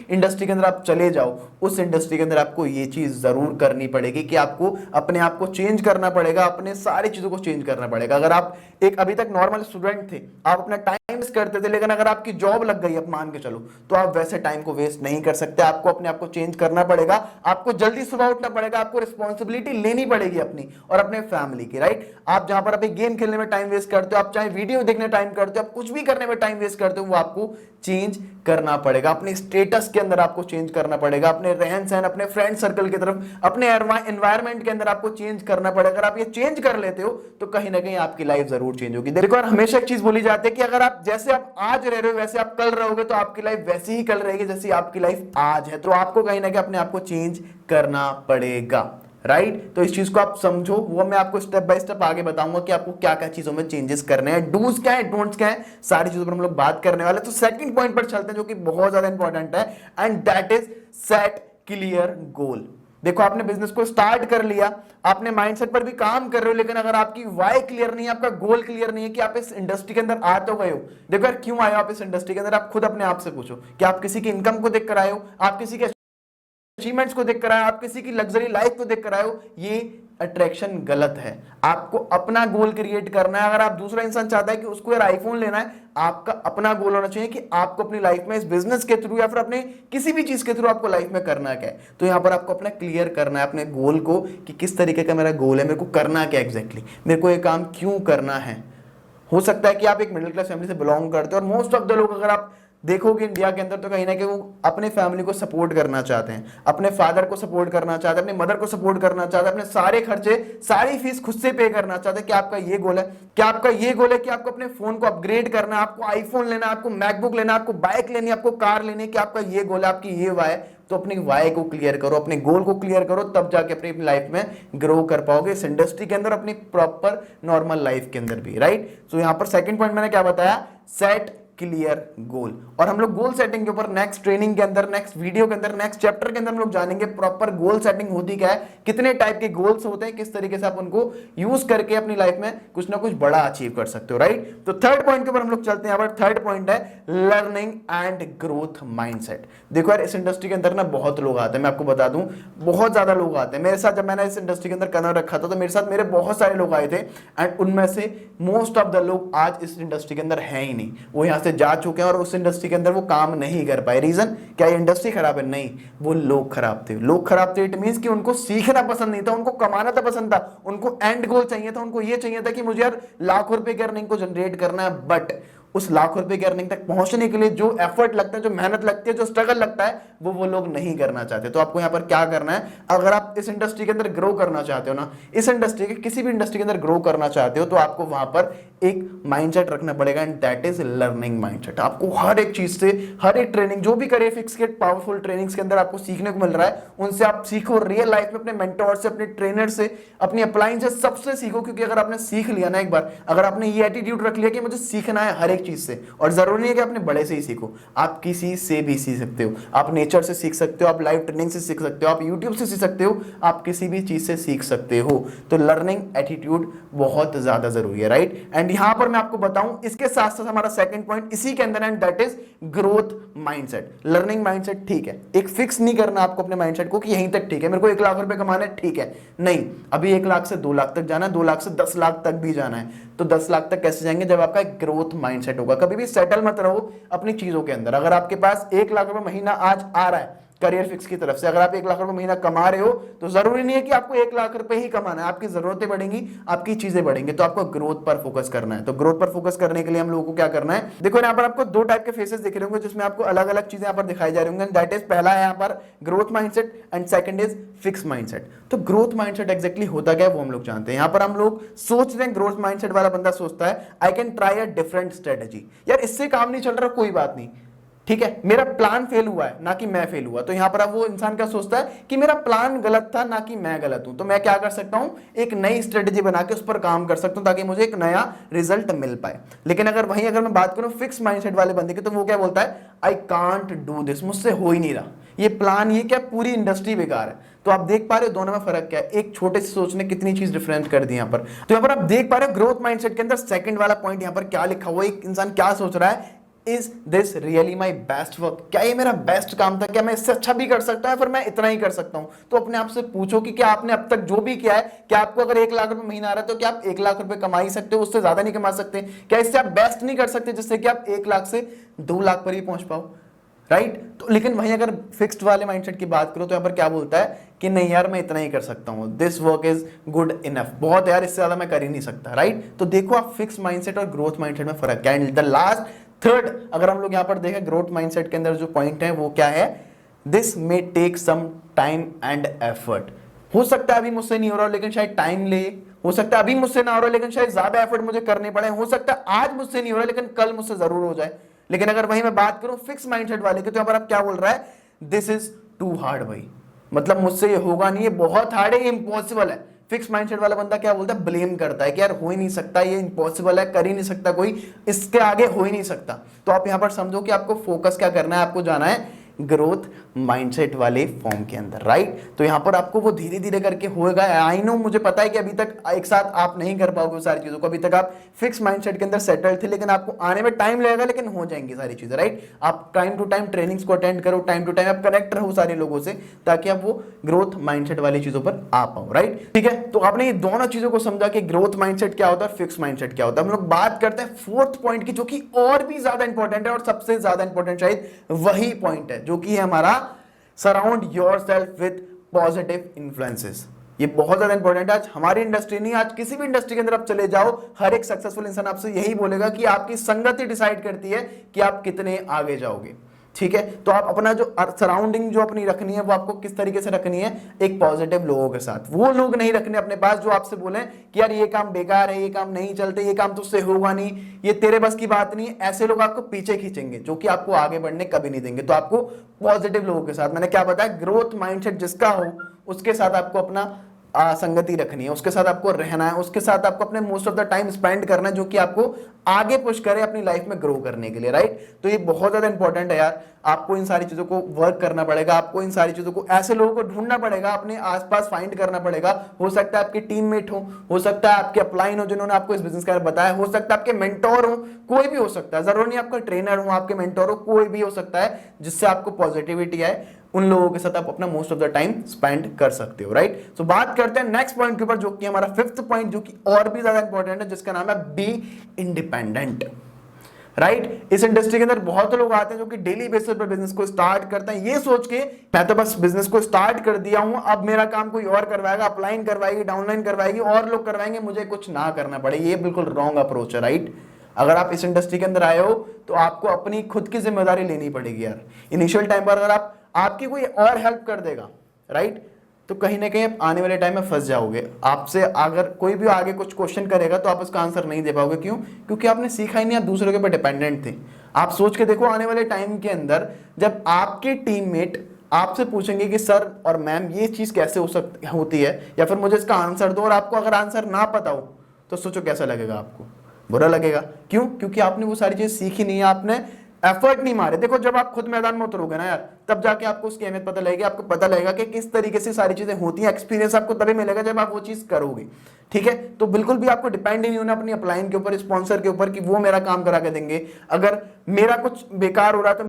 Industry के अंदर आप चले जाओ, उस इंडस्ट्री के अंदर आपको ये चीज जरूर करनी पड़ेगी कि आपको अपने आप को चेंज करना पड़ेगा, अपने सारी चीजों को चेंज करना पड़ेगा। अगर आप एक अभी तक नॉर्मल स्टूडेंट थे, आप अपना टाइम वेस्ट करते थे, लेकिन अगर आपकी जॉब लग गई, अब मान के चलो, तो आप वैसे टाइम को वेस्ट नहीं कर सकते। आपको अपने आप को चेंज करना पड़ेगा, आपको जल्दी सुबह उठना पड़ेगा, आपको रिस्पॉन्सिबिलिटी लेनी पड़ेगी अपनी और अपने फैमिली की, राइट। आप जहां पर अभी गेम खेलने में टाइम वेस्ट करते हो, आप चाहे वीडियो देखने टाइम करते हो, आप कुछ भी करने में टाइम वेस्ट करते हो, वो आपको चेंज करना पड़ेगा। अपने स्टेटस के अंदर आपको चेंज करना पड़ेगा, अपने रहन सहन, अपने फ्रेंड सर्कल की तरफ, अपने एनवायरमेंट के अंदर आपको चेंज करना पड़ेगा। अगर आप ये चेंज कर लेते हो तो कहीं ना कहीं आपकी लाइफ जरूर चेंज होगी। देखो यार, हमेशा एक चीज बोली जाती है कि अगर आप जैसे आप आज रह रहे हो वैसे आप कल रहोगे, तो आपकी लाइफ वैसी ही कल रहेगी जैसी आपकी लाइफ आज है। तो आपको कहीं ना कहीं अपने आप को चेंज करना पड़ेगा, राइट। तो इस चीज को आप समझो, वो मैं आपको स्टेप बाय स्टेप आगे बताऊंगा कि आपको क्या क्या चीजों में चेंजेस करने हैं, डूज क्या है, डोंट्स क्या है, सारी चीजों पर हम लोग बात करने वाले। तो सेकंड पॉइंट पर चलते हैं जो कि बहुत ज्यादा इंपॉर्टेंट है, and that is set clear goal. देखो, आपने बिजनेस को स्टार्ट कर लिया, आपने माइंडसेट पर भी काम कर रहे हो, लेकिन अगर आपकी वाई क्लियर नहीं है, आपका गोल क्लियर नहीं है कि आप इस इंडस्ट्री के अंदर आ तो गए हो। देखो यार, क्यों आए हो आप इस इंडस्ट्री के अंदर, आप खुद अपने आप से पूछो कि आप किसी की इनकम को देख कर आए हो, आप किसी के अचीवमेंट्स को देख कर आए हो, आप किसी की लग्जरी लाइफ को देख कर आए हो। ये अट्रैक्शन गलत है। आपको अपना गोल क्रिएट करना है। अगर आप दूसरा इंसान चाहता है कि उसको यार आईफोन लेना है, आपका अपना गोल होना चाहिए कि आपको अपनी लाइफ में इस बिजनेस के थ्रू या फिर अपने किसी भी चीज के थ्रू आपको लाइफ में करना क्या है। तो यहां पर आपको अपना क्लियर करना है अपने गोल को कि किस तरीके का मेरा गोल है, मेरे को करना क्या एग्जैक्टली, मेरे को ये काम क्यों करना है। हो सकता है कि आप एक मिडिल क्लास फैमिली से बिलोंग करते हो, और मोस्ट ऑफ द लोग अगर आप देखोगे इंडिया के अंदर, तो कहीं ना कहीं वो अपने फैमिली को सपोर्ट करना चाहते हैं, अपने फादर को सपोर्ट करना चाहते हैं, अपने मदर को सपोर्ट करना चाहते हैं, अपने सारे खर्चे, सारी फीस खुद से पे करना चाहते हैं। क्या आपका ये गोल है? क्या आपका ये गोल है कि आपको अपने फोन को अपग्रेड करना है, आपको आईफोन लेना है, आपको मैकबुक लेना है, आपको बाइक लेनी है, आपको कार लेनी है? क्या आपका ये गोल है, आपकी ये वाई है? तो अपनी वाई को क्लियर करो, अपने गोल को क्लियर करो, तब जाके अपनी लाइफ में ग्रो कर पाओगे इस इंडस्ट्री के अंदर, अपनी प्रॉपर नॉर्मल लाइफ के अंदर भी, राइट। तो यहां पर सेकंड पॉइंट मैंने क्या बताया, सेट क्लियर गोल। और हम लोग गोल सेटिंग के ऊपर नेक्स्ट ट्रेनिंग के अंदर, नेक्स्ट वीडियो के अंदर, नेक्स्ट चैप्टर के अंदर हम लोग जानेंगे प्रॉपर गोल सेटिंग होती क्या है, कितने टाइप के गोल्स होते हैं, किस तरीके से आप उनको यूज करके अपनी लाइफ में कुछ ना कुछ बड़ा अचीव कर सकते हो, राइट। तो थर्ड पॉइंट के ऊपर हम लोग चलते हैं। यहाँ पर थर्ड पॉइंट है लर्निंग एंड ग्रोथ माइंडसेट। देखो यार, इस इंडस्ट्री के अंदर ना बहुत लोग आते हैं, मैं आपको बता दूं, बहुत ज्यादा लोग आते हैं मेरे साथ। जब मैंने इस इंडस्ट्री के अंदर कदम रखा था, तो मेरे साथ मेरे बहुत सारे लोग आए थे, एंड उनमें से मोस्ट ऑफ द लोग आज इस इंडस्ट्री के अंदर है ही नहीं। वो यहाँ से जा चुके हैं और उस इंडस्ट्री के अंदर वो काम नहीं कर पाए। रीजन क्या, ये इंडस्ट्री खराब है? नहीं, वो लोग खराब थे। लोग खराब थे इट मींस कि उनको सीखना पसंद नहीं था, उनको कमाना तो पसंद था, उनको एंड गोल चाहिए था, उनको ये चाहिए था कि मुझे यार लाखों रुपए की अर्निंग को जनरेट करना है। बट उस लाखों रुपए की अर्निंग तक पहुंचने के लिए जो एफर्ट लगता है, जो मेहनत लगती है, जो स्ट्रगल लगता है, वो लोग नहीं करना चाहते। तो आपको यहाँ पर क्या करना है, अगर आप इस इंडस्ट्री के अंदर ग्रो करना चाहते हो ना, इस इंडस्ट्री के किसी भी इंडस्ट्री के अंदर ग्रो करना चाहते हो, तो आपको वहां पर एक माइंडसेट रखना पड़ेगा, and that is learning mindset. आपको हर एक चीज से, हर एक ट्रेनिंग, जो भी करियर फिक्स के पावरफुल ट्रेनिंग्स के अंदर आपको सीखने को मिल रहा है, उनसे आप सीखो। रियल लाइफ में अपने मेंटोर से, अपने ट्रेनर से, अपनी अपलाइन से, सबसे सीखो। क्योंकि अगर आपने सीख लिया ना एक बार, अगर आपने ये एटीट्यूड रख लिया कि मुझे सीखना है हर एक चीज से, और जरूरी नहीं है कि आपने बड़े से ही सीखो, आप किसी से भी सीख सकते हो। आप नेचर से सीख सकते हो, आप लाइव ट्रेनिंग से सीख सकते हो, आप यूट्यूब से सीख सकते हो, आप किसी भी चीज से सीख सकते हो। तो लर्निंग एटीट्यूड बहुत ज्यादा जरूरी है, राइट। एंड यहां पर मैं आपको बताऊं, इसके साथ साथ हमारा सेकंड पॉइंट इसी के अंदर, and that is growth mindset. Learning mindset, ठीक है, एक फिक्स नहीं करना आपको अपने माइंडसेट को कि यहीं तक ठीक है, मेरे को 1 लाख रुपए कमाना है, ठीक है। नहीं, अभी 1 लाख से 2 लाख तक जाना है, 2 लाख से 10 लाख तक भी जाना है। तो 10 लाख तक कैसे जाएंगे, जब आपका एक ग्रोथ माइंडसेट होगा। कभी भी सेटल मत रहो अपनी चीजों के अंदर। अगर आपके पास 1 लाख रुपए महीना आज आ रहा है करियर फिक्स की तरफ से, अगर आप 1 लाख रुपए महीना कमा रहे हो, तो जरूरी नहीं है कि आपको 1 लाख रुपए ही कमाना है। आपकी जरूरतें बढ़ेंगी, आपकी चीजें बढ़ेंगी, तो आपको ग्रोथ पर फोकस करना है। तो ग्रोथ पर फोकस करने के लिए हम लोगों को क्या करना है, देखो यहाँ पर आपको 2 टाइप के फेसेस दिख रहे होंगे, जिसमें आपको अलग अलग चीजें यहाँ पर दिखाई जा रही होंगी। दैट इज, पहला है यहाँ पर growth mindset, and second is fix mindset. तो ग्रोथ माइंडसेट एग्जैक्टली होता क्या है वो हम लोग जानते हैं। यहाँ पर हम लोग सोच रहे हैं, ग्रोथ माइंडसेट वाला बंदा सोचता है I can try a different strategy. यार इससे काम नहीं चल रहा, कोई बात नहीं, ठीक है, मेरा प्लान फेल हुआ है, ना कि मैं फेल हुआ। तो यहां पर अब वो इंसान क्या सोचता है कि मेरा प्लान गलत था, ना कि मैं गलत हूं। तो मैं क्या कर सकता हूं, एक नई स्ट्रेटेजी बना के उस पर काम कर सकता हूं, ताकि मुझे एक नया रिजल्ट मिल पाए। लेकिन अगर मैं बात करूं फिक्स माइंडसेट वाले बंदे की, तो वो क्या बोलता है, आई कांट डू दिस, मुझसे हो ही नहीं रहा, ये प्लान, ये क्या पूरी इंडस्ट्री बेकार है। तो आप देख पा रहे हो दोनों में फर्क क्या है, एक छोटे से सोच ने कितनी चीज डिफरेंट कर दी यहाँ पर। तो यहाँ पर आप देख पा रहे हो ग्रोथ माइंडसेट के अंदर सेकंड वाला पॉइंट यहाँ पर क्या लिखा हुआ है, एक इंसान क्या सोच रहा है, is this really my best work, क्या ये मेरा बेस्ट काम था, क्या मैं इससे अच्छा भी कर सकता हूँ, फिर मैं इतना ही कर सकता हूँ। तो अपने आप से पूछो कि क्या आपने अब तक जो भी किया है, क्या आपको अगर 1 लाख रुपए महीना आ रहा है तो क्या आप 1 लाख रुपए कमा ही सकते हो, उससे ज्यादा नहीं कमा सकते? क्या इससे आप बेस्ट नहीं कर सकते जिससे कि आप 1 लाख से 2 लाख पर ही पहुंच पाओ, राइट? तो लेकिन वहीं अगर फिक्स्ड वाले माइंडसेट की बात करो तो यहाँ पर क्या बोलता है कि नहीं यार मैं इतना ही कर सकता हूँ, this work is good enough, बहुत यार इससे ज्यादा मैं कर ही नहीं सकता, राइट? तो देखो आप फिक्स माइंडसेट और ग्रोथ माइंडसेट में फर्क क्या है। द लास्ट थर्ड अगर हम लोग यहाँ पर देखें ग्रोथ माइंडसेट के अंदर जो पॉइंट है वो क्या है, this may take some time and effort. हो सकता है अभी मुझसे नहीं हो रहा लेकिन शायद टाइम ले, हो सकता है अभी मुझसे ना हो रहा लेकिन शायद ज्यादा एफर्ट मुझे करने पड़े, हो सकता है आज मुझसे नहीं हो रहा लेकिन कल मुझसे जरूर हो जाए। लेकिन अगर वहीं मैं बात करूं फिक्स माइंडसेट वाले की तो यहां पर आप क्या बोल रहा है, दिस इज टू हार्ड भाई, मतलब मुझसे ये होगा नहीं, ये बहुत हार्ड है, ये इंपॉसिबल है। फिक्स माइंडसेट वाला बंदा क्या बोलता है, ब्लेम करता है कि यार हो ही नहीं सकता, ये इंपॉसिबल है, कर ही नहीं सकता कोई, इसके आगे हो ही नहीं सकता। तो आप यहां पर समझो कि आपको फोकस क्या करना है, आपको जाना है ग्रोथ माइंडसेट वाले फॉर्म के अंदर, राइट? तो यहां पर आपको वो धीरे धीरे करके होएगा। आई नो, मुझे पता है कि अभी तक एक साथ आप नहीं कर पाओगे वो सारी चीजों को, अभी तक आप फिक्स माइंडसेट के अंदर सेटल थे, लेकिन आपको आने में टाइम लगेगा, लेकिन हो जाएंगी सारी चीजें, राइट? आप टाइम टू टाइम ट्रेनिंग्स को अटेंड करो, टाइम टू टाइम आप कनेक्ट रहो सारे लोगों से, ताकि आप वो ग्रोथ माइंडसेट वाली चीजों पर आ पाओ, राइट? ठीक है, तो आपने ये दोनों चीजों को समझा कि ग्रोथ माइंडसेट क्या होता है, फिक्स माइंडसेट क्या होता है। हम लोग बात करते हैं फोर्थ पॉइंट की, जो कि और भी ज्यादा इंपॉर्टेंट है और सबसे ज्यादा इंपॉर्टेंट शायद वही पॉइंट है, जो कि है हमारा surround yourself with positive influences. ये बहुत ज्यादा इंपॉर्टेंट है। आज हमारी इंडस्ट्री नहीं, आज किसी भी इंडस्ट्री के अंदर आप चले जाओ, हर एक सक्सेसफुल इंसान आपसे यही बोलेगा कि आपकी संगति डिसाइड करती है कि आप कितने आगे जाओगे, ठीक है? तो आप अपना जो सराउंडिंग जो अपनी रखनी है वो आपको किस तरीके से रखनी है, एक पॉजिटिव लोगों के साथ। वो लोग नहीं रखने अपने पास जो आपसे बोले कि यार ये काम बेकार है, ये काम नहीं चलते, ये काम तुझसे होगा नहीं, ये तेरे बस की बात नहीं। ऐसे लोग आपको पीछे खींचेंगे, जो कि आपको आगे बढ़ने कभी नहीं देंगे। तो आपको पॉजिटिव लोगों के साथ, मैंने क्या बताया, ग्रोथ माइंडसेट जिसका हो उसके साथ आपको अपना संगति रखनी है, उसके साथ आपको रहना है, उसके साथ आपको अपने most of the time spend करना है, जो कि आपको आगे पुश करे अपनी लाइफ में ग्रो करने के लिए, राइट? तो ये बहुत ज्यादा इंपॉर्टेंट है यार। आपको इन सारी चीजों को वर्क करना पड़ेगा, आपको इन सारी चीजों को ऐसे लोगों को ढूंढना पड़ेगा, अपने आसपास फाइंड करना पड़ेगा। हो सकता है आपके टीममेट हो सकता है आपके अपलाइन हो जिन्होंने आपको इस बिजनेस के बारे में बताया, हो सकता है आपके मेंटोर हो, कोई भी हो सकता है, जरूर नहीं आपका ट्रेनर हो, आपके मेंटोर हो, कोई भी हो सकता है जिससे आपको पॉजिटिविटी आए। उन लोगों के साथ आप अपना most of the time spend कर सकते हो, राइट? सो बात करते हैं नेक्स्ट पॉइंट के ऊपर, जो कि हमारा फिफ्थ पॉइंट, जो कि और भी ज्यादा इंपॉर्टेंट है, जिसका नाम है बी इंडिपेंडेंट, राइट? इस इंडस्ट्री के अंदर बहुत लोग आते हैं जो कि डेली बेसिस पर बिजनेस को स्टार्ट करते हैं ये सोच के मैं तो बस बिजनेस को स्टार्ट कर दिया हूं, अब मेरा काम कोई और करवाएगा, अपलाइन करवाएगी, डाउनलाइन करवाएगी, और लोग करवाएंगे, मुझे कुछ ना करना पड़े। ये बिल्कुल रॉन्ग अप्रोच है, राइट? अगर आप इस इंडस्ट्री के अंदर आए हो तो आपको अपनी खुद की जिम्मेदारी लेनी पड़ेगी यार। इनिशियल टाइम पर अगर आपकी कोई और हेल्प कर देगा, राइट, तो कहीं ना कहीं आप आने वाले टाइम में फंस जाओगे। आपसे अगर कोई भी आगे कुछ क्वेश्चन करेगा तो आप उसका आंसर नहीं दे पाओगे। क्यों? क्योंकि आपने सीखा ही नहीं, आप दूसरों के ऊपर डिपेंडेंट थे। आप सोच के देखो, आने वाले टाइम के अंदर जब आपके टीममेट आपसे पूछेंगे कि सर और मैम ये चीज कैसे होती है, या फिर मुझे इसका आंसर दो, और आपको अगर आंसर ना पता हो तो सोचो कैसा लगेगा आपको। बुरा लगेगा। क्यों? क्योंकि आपने वो सारी चीज सीखी नहीं है, आपने एफर्ट नहीं मारे। देखो, जब आप खुद मैदान में उतरोगे ना यार, तब जाके आपको उसकी अहमियत पता लगेगी, आपको पता लगेगा कि किस तरीके से सारी चीजें होती हैं। एक्सपीरियंस आपको तभी मिलेगा जब आप वो चीज करोगे, ठीक है? तो बिल्कुल भी आपको डिपेंड नहीं होना अपनी अपलाइन के ऊपर, स्पॉन्सर के ऊपर कि वो मेरा काम करा के देंगे। अगर मेरा कुछ बेकार हो रहा है तो